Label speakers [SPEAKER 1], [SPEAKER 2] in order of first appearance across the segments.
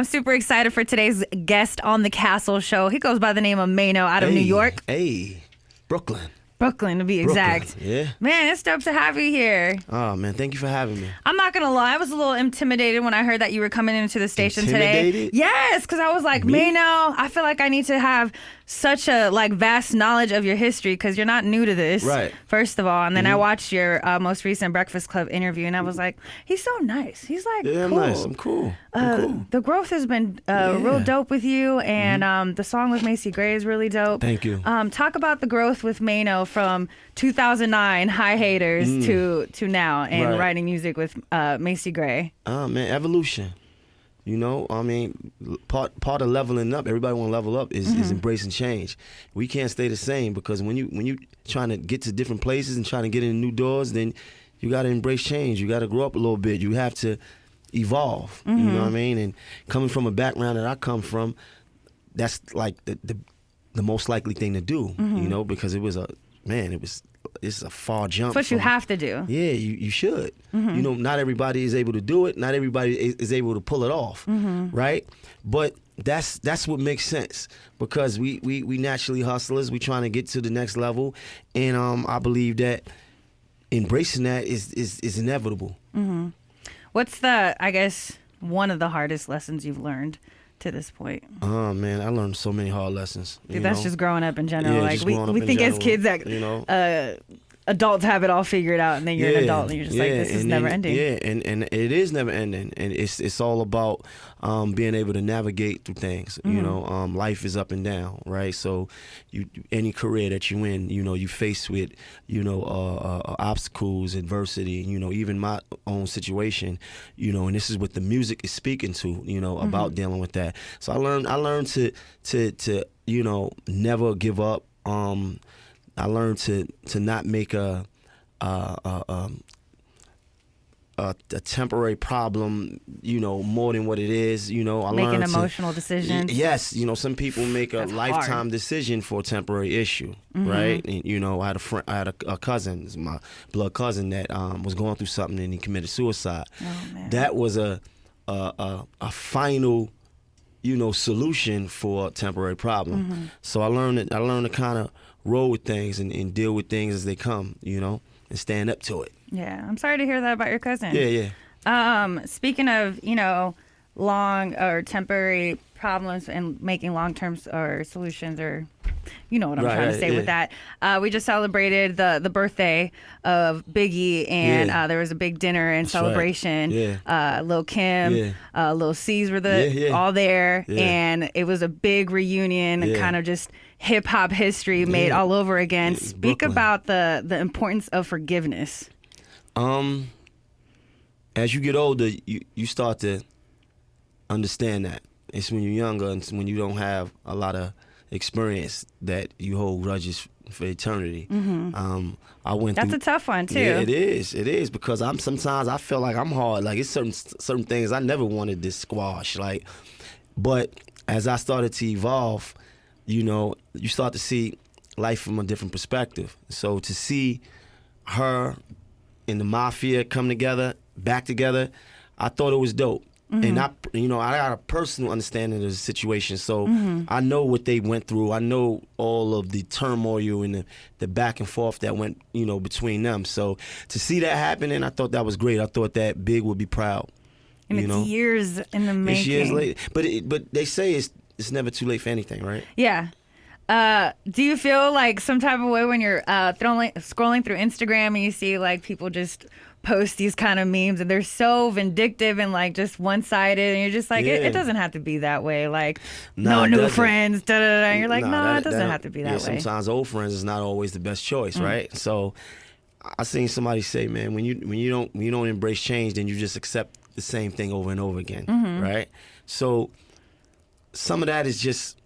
[SPEAKER 1] I'm super excited for today's guest on the Castle Show. He goes by the name of Maino out of New York.
[SPEAKER 2] Hey, Brooklyn.
[SPEAKER 1] Brooklyn, to be exact.
[SPEAKER 2] Yeah.
[SPEAKER 1] Man, it's dope to have you here.
[SPEAKER 2] Oh, man, thank you for having me.
[SPEAKER 1] I'm not going to lie. I was a little intimidated when I heard that you were coming into the station today. Yes, because I was like, Maino, I feel like I need to have such a vast knowledge of your history because you're not new to this,
[SPEAKER 2] right?
[SPEAKER 1] First of all. And then I watched your most recent Breakfast Club interview, and I was like, he's so nice. He's like,
[SPEAKER 2] yeah,
[SPEAKER 1] cool.
[SPEAKER 2] I'm nice. I'm cool. Cool.
[SPEAKER 1] The growth has been real dope with you, and the song with Macy Gray is really dope.
[SPEAKER 2] Thank you.
[SPEAKER 1] Talk about the growth with Maino from 2009 High Haters to now and writing music with Macy Gray.
[SPEAKER 2] Man, evolution. You know, I mean, part of leveling up, everybody want to level up is embracing change. We can't stay the same because when you trying to get to different places and trying to get in new doors, then you got to embrace change. You got to grow up a little bit. You have to evolve. You know what I mean? And coming from a background that I come from, that's like the most likely thing to do. You know, because it's a far jump.
[SPEAKER 1] That's what you have to do.
[SPEAKER 2] Yeah, you should. You know, not everybody is able to do it. Not everybody is able to pull it off, right? But that's what makes sense because we naturally hustlers. We trying to get to the next level, and I believe that embracing that is inevitable.
[SPEAKER 1] What's one of the hardest lessons you've learned to this point?
[SPEAKER 2] Oh man, I learned so many hard lessons.
[SPEAKER 1] Dude, that's just growing up in general.
[SPEAKER 2] Yeah,
[SPEAKER 1] like we think as kids that adults have it all figured out, and then you're an adult and you're just like, this is never ending.
[SPEAKER 2] Yeah, and it is never ending, and it's all about being able to navigate through things. You know, life is up and down, right? So any career that you in, you know, you face with, you know, obstacles, adversity. You know, even my own situation, you know, and this is what the music is speaking to, you know, about dealing with that. So I learned to you know, never give up. I learned to not make a temporary problem, you know, more than what it is. You know, I learned
[SPEAKER 1] emotional decisions.
[SPEAKER 2] Yes, you know, some people make a lifetime decision for a temporary issue, right? And, you know, I had a cousin, my blood cousin, that was going through something and he committed suicide.
[SPEAKER 1] Oh, man.
[SPEAKER 2] That was a final, you know, solution for a temporary problem. So I learned to kind of roll with things and deal with things as they come, you know, and stand up to it.
[SPEAKER 1] Yeah, I'm sorry to hear that about your cousin.
[SPEAKER 2] Yeah.
[SPEAKER 1] Speaking of, you know, long or temporary problems and making long-term or solutions, or you know what I'm trying to say with that. We just celebrated the birthday of Biggie, and there was a big dinner and celebration. Lil Kim, Lil Cease were all there, and it was a big reunion, kind of just hip-hop history made all over again. Speak
[SPEAKER 2] Brooklyn.
[SPEAKER 1] about the importance of forgiveness.
[SPEAKER 2] As you get older, you start to understand that. It's when you're younger and when you don't have a lot of experience that you hold grudges for eternity. I went
[SPEAKER 1] That's
[SPEAKER 2] through,
[SPEAKER 1] a tough one too.
[SPEAKER 2] Yeah, it is because sometimes I feel like I'm hard. Like it's certain things I never wanted to squash. Like, but as I started to evolve, you know, you start to see life from a different perspective. So to see her and the mafia come together, back together, I thought it was dope. And I got a personal understanding of the situation. So I know what they went through. I know all of the turmoil and the back and forth that went, you know, between them. So to see that happening, I thought that was great. I thought that Big would be proud.
[SPEAKER 1] And it's years in the making.
[SPEAKER 2] It's years later. But they say it's never too late for anything, right?
[SPEAKER 1] Yeah. Do you feel like some type of way when you're scrolling through Instagram and you see like people just post these kind of memes and they're so vindictive and like just one-sided, and you're just like, it doesn't have to be that way. Like, no new friends, da da da. And you're like, no, it doesn't have to be that way.
[SPEAKER 2] Sometimes old friends is not always the best choice, right? So I seen somebody say, man, when you don't embrace change, then you just accept the same thing over and over again, right? So some of that is just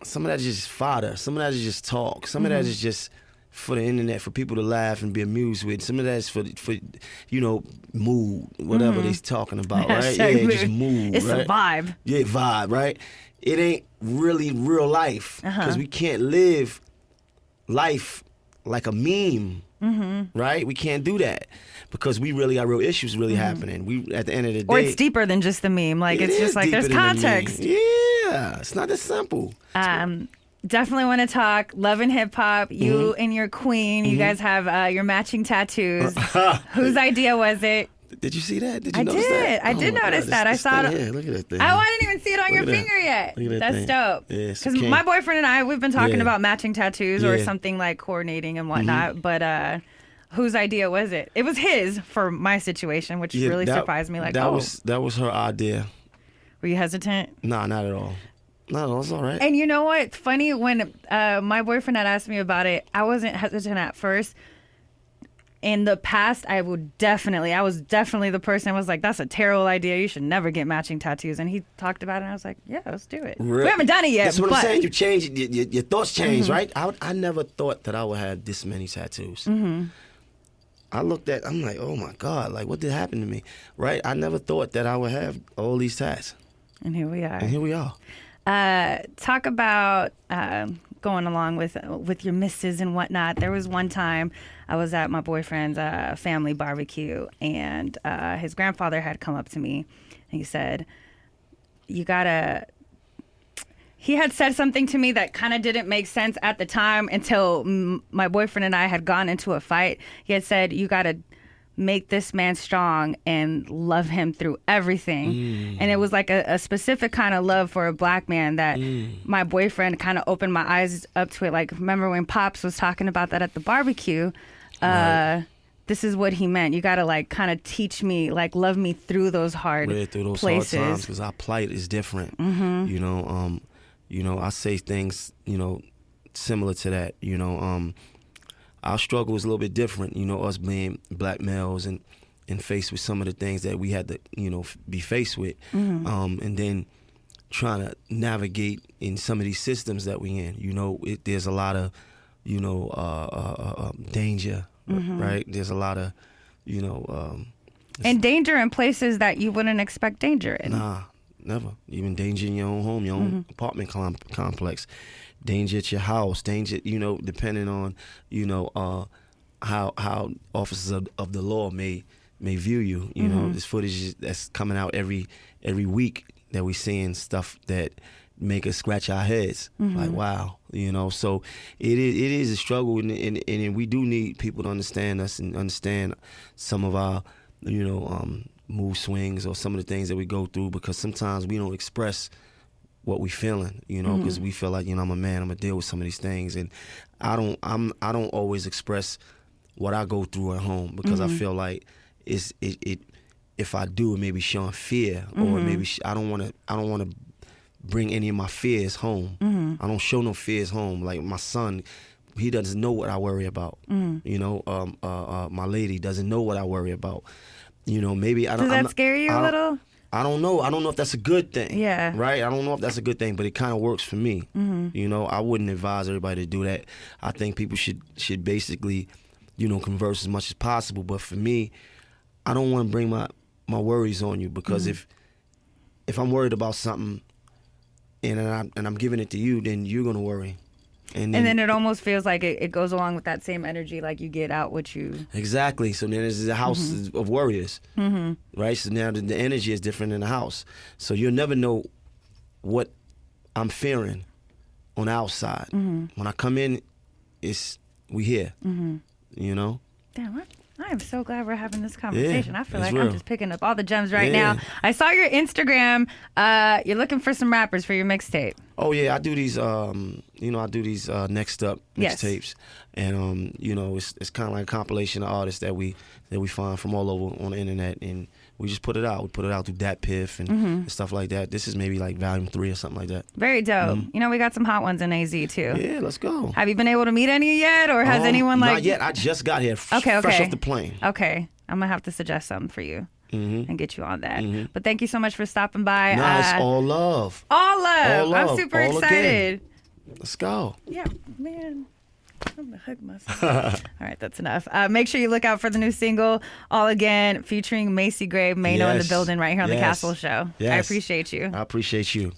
[SPEAKER 2] fodder. Some of that is just talk. Some of that is just for the internet, for people to laugh and be amused with. Some of that is for you know, mood, whatever they're talking about, right? Just mood.
[SPEAKER 1] It's
[SPEAKER 2] right?
[SPEAKER 1] a vibe.
[SPEAKER 2] Yeah, vibe, right? It ain't really real life because we can't live life like a meme. right? We can't do that because we really got real issues really happening. We at the end of the day,
[SPEAKER 1] or it's deeper than just the meme. Like it's just like there's context.
[SPEAKER 2] Yeah, it's not that simple.
[SPEAKER 1] Definitely want to talk love and hip hop. You and your queen, you guys have your matching tattoos. Whose idea was it?
[SPEAKER 2] Did you see that? Did you notice that?
[SPEAKER 1] I did notice that. I saw it.
[SPEAKER 2] Yeah, look at that thing.
[SPEAKER 1] Oh, I didn't even see it on your finger yet.
[SPEAKER 2] Look at that
[SPEAKER 1] That's
[SPEAKER 2] thing.
[SPEAKER 1] dope.
[SPEAKER 2] Yeah,
[SPEAKER 1] because my boyfriend and I, we've been talking
[SPEAKER 2] Yeah.
[SPEAKER 1] about matching tattoos or
[SPEAKER 2] Yeah.
[SPEAKER 1] something like coordinating and whatnot. But whose idea was it? It was his for my situation, which really surprised me. Like,
[SPEAKER 2] that was her idea.
[SPEAKER 1] Were you hesitant?
[SPEAKER 2] Nah, not at all. Not at all. It's all right.
[SPEAKER 1] And you know what? It's funny when my boyfriend had asked me about it, I wasn't hesitant at first. In the past, I was definitely the person who was like, that's a terrible idea. You should never get matching tattoos. And he talked about it, and I was like, yeah, let's do it.
[SPEAKER 2] Really?
[SPEAKER 1] We haven't done it yet.
[SPEAKER 2] That's what
[SPEAKER 1] but
[SPEAKER 2] I'm saying. You change, your thoughts change, right? I never thought that I would have this many tattoos. I looked at, I'm like, oh my God, like what did happen to me, right? I never thought that I would have all these tats.
[SPEAKER 1] And here we are.
[SPEAKER 2] And here we are.
[SPEAKER 1] Talk about going along with your misses and whatnot. There was one time I was at my boyfriend's family barbecue, and his grandfather had come up to me, and he said, he had said something to me that kind of didn't make sense at the time until my boyfriend and I had gone into a fight. He had said, you got to make this man strong and love him through everything. And it was like a specific kind of love for a black man that my boyfriend kind of opened my eyes up to it. Like, remember when Pops was talking about that at the barbecue? Right. This is what he meant. You got to like kind of teach me, like love me through those hard places.
[SPEAKER 2] Hard times, because our plight is different. You know, I say things, similar to that. Our struggle is a little bit different, us being black males and faced with some of the things that we had to, be faced with. And then trying to navigate in some of these systems that we in. There's a lot of, danger, right? There's a lot of,
[SPEAKER 1] and danger in places that you wouldn't expect danger in.
[SPEAKER 2] Nah, never. Even danger in your own home, your own apartment complex. Danger at your house, danger, depending on, how officers of the law may view you. This footage that's coming out every week that we seeing stuff that make us scratch our heads. Like, wow, so it is a struggle, and we do need people to understand us and understand some of our, mood swings or some of the things that we go through, because sometimes we don't express what we feeling, because we feel like, I'm a man, I'm gonna deal with some of these things, and I don't always express what I go through at home, because I feel like it if I do, it may be showing fear, or maybe I don't want to bring any of my fears home. I don't show no fears home. Like my son, he doesn't know what I worry about. My lady doesn't know what I worry about. Maybe I don't.
[SPEAKER 1] Does that scare you a little?
[SPEAKER 2] I don't know. I don't know if that's a good thing.
[SPEAKER 1] Yeah.
[SPEAKER 2] Right? I don't know if that's a good thing, but it kind of works for me. I wouldn't advise everybody to do that. I think people should basically, converse as much as possible. But for me, I don't want to bring my worries on you, because if I'm worried about something and I'm giving it to you, then you're gonna worry. And then
[SPEAKER 1] it almost feels like it goes along with that same energy, like you get out what you...
[SPEAKER 2] Exactly. So then there's a house of warriors, right? So now the energy is different in the house. So you'll never know what I'm fearing on the outside. When I come in, we here,
[SPEAKER 1] Damn, I am so glad we're having this conversation. I feel like
[SPEAKER 2] real.
[SPEAKER 1] I'm just picking up all the gems right now. I saw your Instagram. You're looking for some rappers for your mixtape.
[SPEAKER 2] Oh yeah, I do these. Next Up mixtapes, and it's kind of like a compilation of artists that we find from all over on the internet, and we just put it out. We put it out through Dat Piff and stuff like that. This is maybe like volume 3 or something like that.
[SPEAKER 1] Very dope. We got some hot ones in AZ too.
[SPEAKER 2] Yeah, let's go.
[SPEAKER 1] Have you been able to meet any yet, or has anyone like?
[SPEAKER 2] Not yet. I just got here. Fresh off the plane.
[SPEAKER 1] Okay, I'm gonna have to suggest something for you. And get you on that. But thank you so much for stopping by.
[SPEAKER 2] It's all love.
[SPEAKER 1] All love.
[SPEAKER 2] All love.
[SPEAKER 1] I'm super
[SPEAKER 2] all
[SPEAKER 1] excited.
[SPEAKER 2] Again. Let's go.
[SPEAKER 1] Yeah, man. I'm gonna hug myself. All right, that's enough. Make sure you look out for the new single, All Again, featuring Macy Gray, Maino in the building right here on the Castle Show.
[SPEAKER 2] Yes.
[SPEAKER 1] I appreciate you.
[SPEAKER 2] I appreciate you.